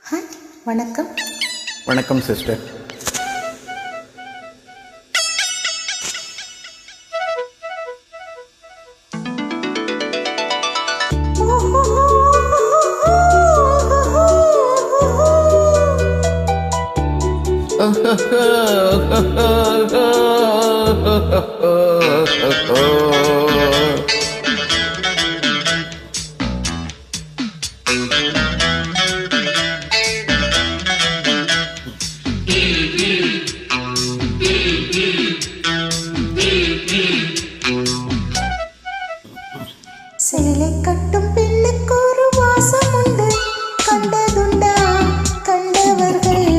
Hi, வணக்கம். வணக்கம் sister. சேலை கட்டும் பெண்ணுக்கு ஒரு வாசம் உண்டு, கண்டதுண்டா? கண்டவர்கள்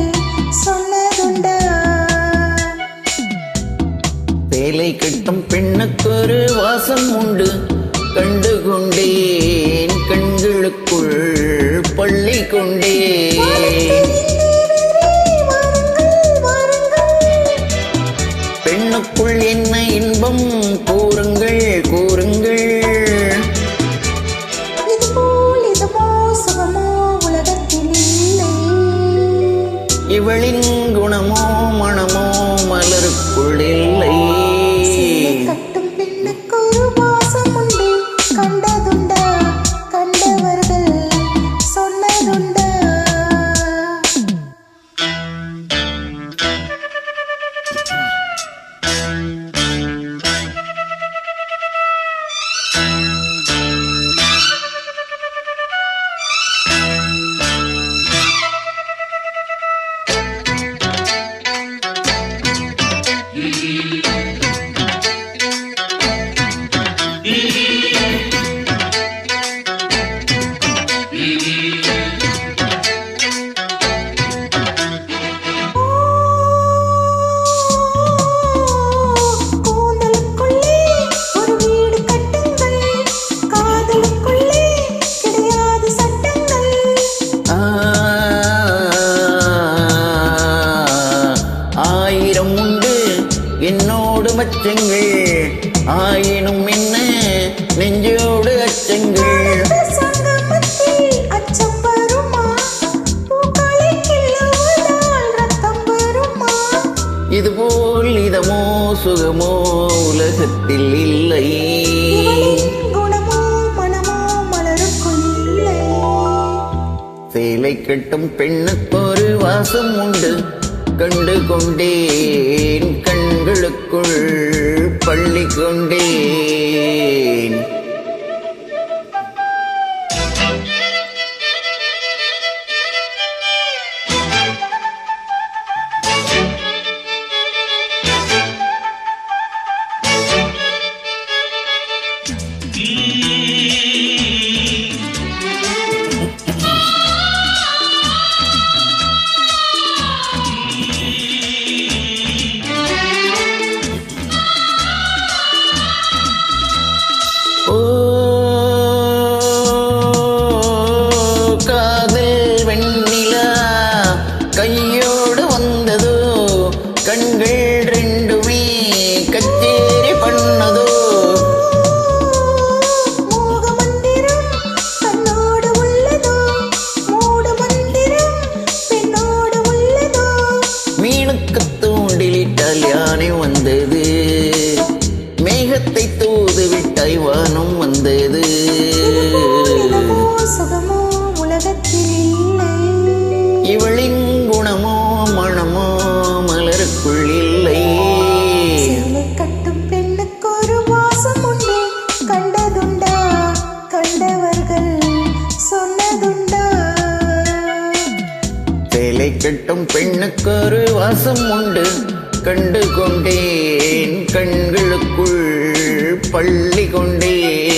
சொன்னதுண்டா? சேலை கட்டும் பெண்ணுக்கு ஒரு வாசம் உண்டு, கண்டு கொண்டேன் கண்களுக்குள் பள்ளி கொண்டேன். பெண்ணுக்குள் என்ன இன்பம் கூறுங்கள் கூறுங்கள். இவளின் குணமோ மனமோ மலருக்குள் இல்லை. கட்டும் பெண்ணுக்கு ஒரு வாசம் உண்டு, கண்டதுண்டா? கண்டவர்கள் சொன்னதுண்டா? ஆயிரம் உண்டு என்னோடு மச்சங்கள், ஆயினும் என்ன நெஞ்சோடு அச்சங்கள். இதுபோல் இதமோ சுகமோ உலகத்தில் இல்லை. சேலை கட்டும் பெண்ணுக்கு ஒரு வாசம் உண்டு, கண்டு கொண்டேன் கண்களுக்குள் பள்ளி கொண்டேன். காதல் வெண்ணிலா கையோடு வந்ததோ, கண்கள் ரெண்டுமே கச்சேரி பண்ணதோ. மீனுக்கு தூண்டிலிட்டால் யானை வந்தது, மேகத்தை தூது விட்டாய் வானம் வந்தது. இவளின் குணமோ மனமோ மலருக்குள் இல்லை. கட்டும் பெண்ணுக்கு ஒரு வாசம் உண்டு, கண்டதுண்டா? கண்டவர்கள் சொன்னதுண்டா? சேலை கட்டும் பெண்ணுக்கு ஒரு வாசம் உண்டு, கண்டு கொண்டேன் கண்களுக்குள் பள்ளி கொண்டேன்.